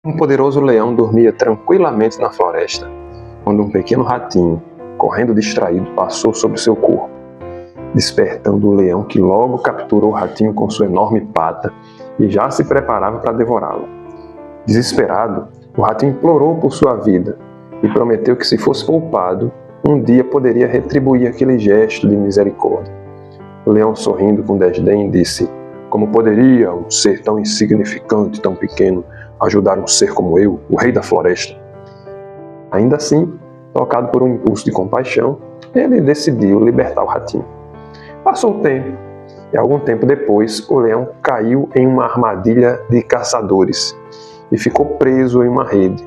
Um poderoso leão dormia tranquilamente na floresta, quando um pequeno ratinho, correndo distraído, passou sobre seu corpo, despertando o leão, que logo capturou o ratinho com sua enorme pata e já se preparava para devorá-lo. Desesperado, o ratinho implorou por sua vida e prometeu que, se fosse poupado, um dia poderia retribuir aquele gesto de misericórdia. O leão, sorrindo com desdém, disse: "Como poderia um ser tão insignificante, tão pequeno, ajudar um ser como eu, o rei da floresta?" Ainda assim, tocado por um impulso de compaixão, ele decidiu libertar o ratinho. Passou o tempo, e algum tempo depois, o leão caiu em uma armadilha de caçadores e ficou preso em uma rede.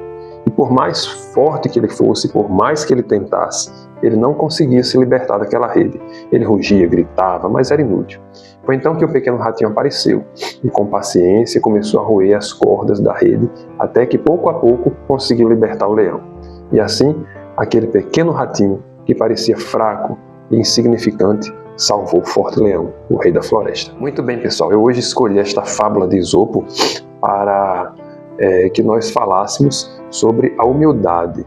E por mais forte que ele fosse, por mais que ele tentasse, ele não conseguia se libertar daquela rede. Ele rugia, gritava, mas era inútil. Foi então que o pequeno ratinho apareceu e, com paciência, começou a roer as cordas da rede, até que, pouco a pouco, conseguiu libertar o leão. E assim, aquele pequeno ratinho, que parecia fraco e insignificante, salvou o forte leão, o rei da floresta. Muito bem, pessoal, eu hoje escolhi esta fábula de Esopo para que nós falássemos sobre a humildade.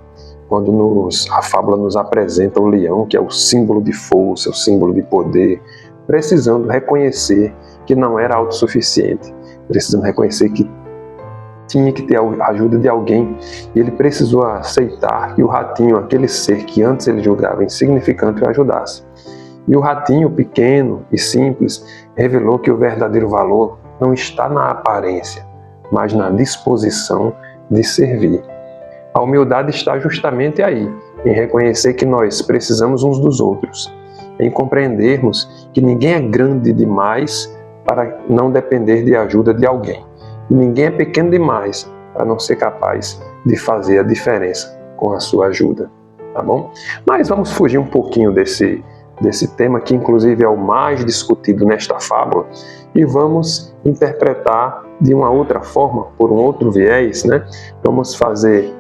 Quando a fábula nos apresenta o leão, que é o símbolo de força, o símbolo de poder, precisando reconhecer que não era autossuficiente, precisando reconhecer que tinha que ter a ajuda de alguém, e ele precisou aceitar que o ratinho, aquele ser que antes ele julgava insignificante, o ajudasse. E o ratinho, pequeno e simples, revelou que o verdadeiro valor não está na aparência, mas na disposição de servir. A humildade está justamente aí, em reconhecer que nós precisamos uns dos outros, em compreendermos que ninguém é grande demais para não depender de ajuda de alguém, e ninguém é pequeno demais para não ser capaz de fazer a diferença com a sua ajuda, tá bom? Mas vamos fugir um pouquinho desse tema, que inclusive é o mais discutido nesta fábula, e vamos interpretar de uma outra forma, por um outro viés, né? Vamos fazer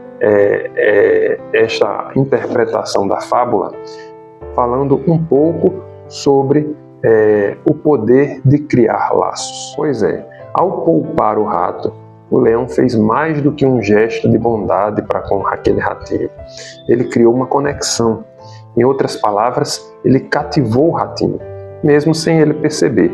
esta interpretação da fábula falando um pouco sobre o poder de criar laços. Pois é, ao poupar o rato, o leão fez mais do que um gesto de bondade para com aquele ratinho. Ele criou uma conexão. Em outras palavras, ele cativou o ratinho, mesmo sem ele perceber.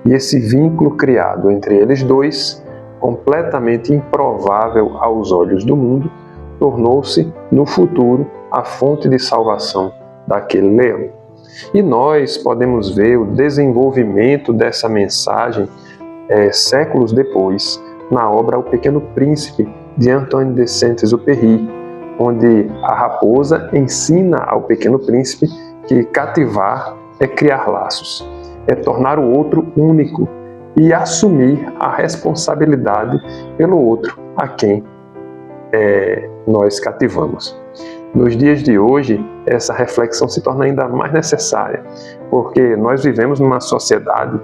E esse vínculo criado entre eles dois, completamente improvável aos olhos do mundo, tornou-se, no futuro, a fonte de salvação daquele leão. E nós podemos ver o desenvolvimento dessa mensagem séculos depois, na obra O Pequeno Príncipe, de Antoine de Saint-Exupéry, onde a raposa ensina ao pequeno príncipe que cativar é criar laços, é tornar o outro único e assumir a responsabilidade pelo outro a quem nós cativamos. Nos dias de hoje, essa reflexão se torna ainda mais necessária, porque nós vivemos numa sociedade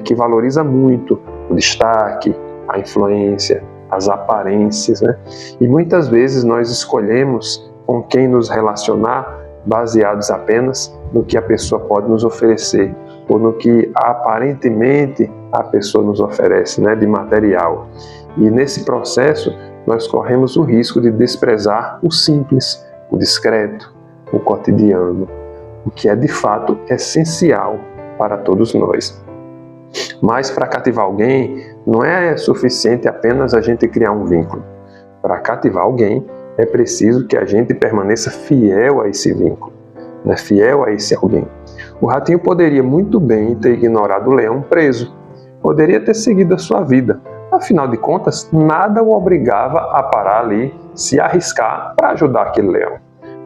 que valoriza muito o destaque, a influência, as aparências, né? E muitas vezes nós escolhemos com quem nos relacionar baseados apenas no que a pessoa pode nos oferecer, ou no que aparentemente a pessoa nos oferece, né, de material. E nesse processo nós corremos o risco de desprezar o simples, o discreto, o cotidiano, o que é de fato essencial para todos nós. Mas para cativar alguém, não é suficiente apenas a gente criar um vínculo. Para cativar alguém, é preciso que a gente permaneça fiel a esse vínculo, né? Fiel a esse alguém. O ratinho poderia muito bem ter ignorado o leão preso, poderia ter seguido a sua vida. Afinal de contas, nada o obrigava a parar ali, se arriscar para ajudar aquele leão.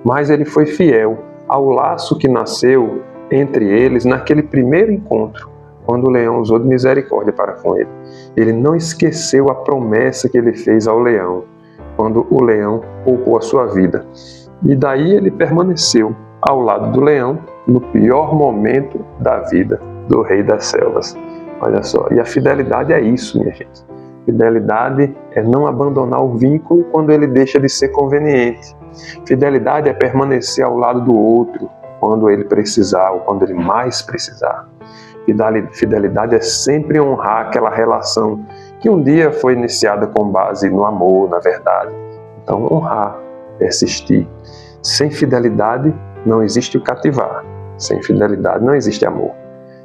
Mas ele foi fiel ao laço que nasceu entre eles naquele primeiro encontro, quando o leão usou de misericórdia para com ele. Ele não esqueceu a promessa que ele fez ao leão, quando o leão poupou a sua vida. E daí ele permaneceu ao lado do leão no pior momento da vida do rei das selvas. Olha só, e a fidelidade é isso, minha gente. Fidelidade é não abandonar o vínculo quando ele deixa de ser conveniente. Fidelidade é permanecer ao lado do outro quando ele precisar ou quando ele mais precisar. Fidelidade é sempre honrar aquela relação que um dia foi iniciada com base no amor, na verdade. Então, honrar, persistir. Sem fidelidade não existe o cativar. Sem fidelidade não existe amor.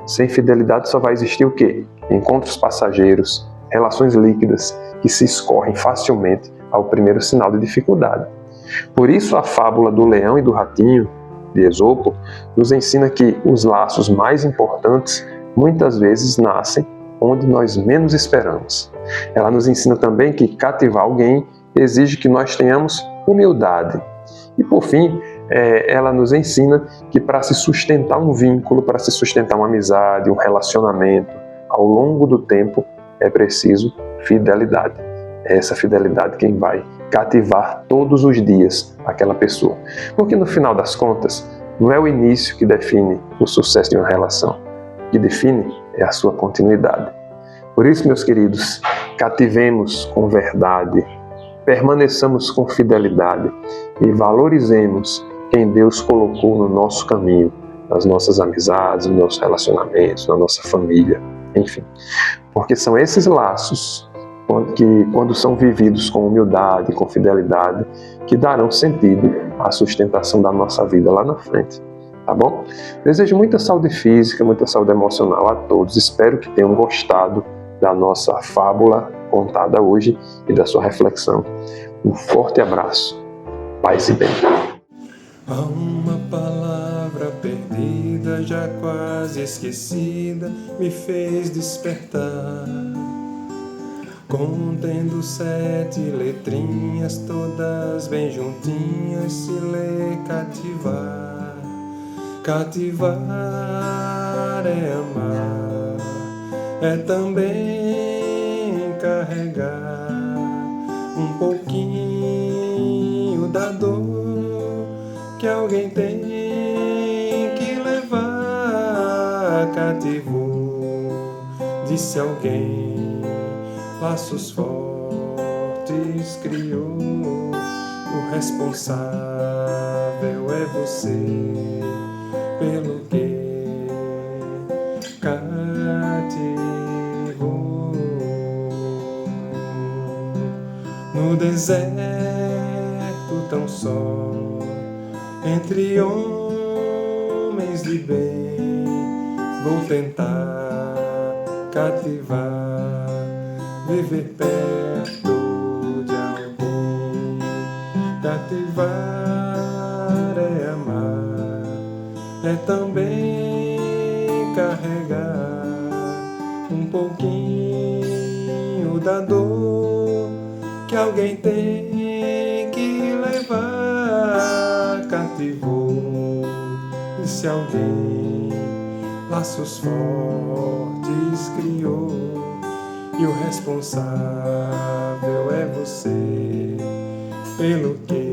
Sem fidelidade só vai existir o quê? Encontros passageiros, relações líquidas que se escorrem facilmente ao primeiro sinal de dificuldade. Por isso a fábula do leão e do ratinho, de Esopo, nos ensina que os laços mais importantes muitas vezes nascem onde nós menos esperamos. Ela nos ensina também que cativar alguém exige que nós tenhamos humildade. E por fim, ela nos ensina que para se sustentar um vínculo, para se sustentar uma amizade, um relacionamento, ao longo do tempo, é preciso fidelidade. É essa fidelidade quem vai cativar todos os dias aquela pessoa. Porque no final das contas, não é o início que define o sucesso de uma relação. O que define é a sua continuidade. Por isso, meus queridos, cativemos com verdade, permaneçamos com fidelidade e valorizemos quem Deus colocou no nosso caminho, nas nossas amizades, nos nossos relacionamentos, na nossa família, enfim. Porque são esses laços que, quando são vividos com humildade, com fidelidade, que darão sentido à sustentação da nossa vida lá na frente. Tá bom? Desejo muita saúde física, muita saúde emocional a todos. Espero que tenham gostado da nossa fábula contada hoje e da sua reflexão. Um forte abraço. Paz e bem. Há uma palavra perdida, já quase esquecida, me fez despertar. Contendo 7 letrinhas, todas bem juntinhas, se lê cativar. Cativar é amar, é também carregar um pouquinho da dor que alguém tem que levar. Cativou, disse alguém, laços fortes criou. O responsável é você, pelo que cativou. No deserto tão só, entre homens de bem, vou tentar cativar, viver perto de alguém. Cativar é amar, é também carregar um pouquinho da dor que alguém tem que levar. Cativou, disse alguém, laços fortes criou. E o responsável é você, pelo que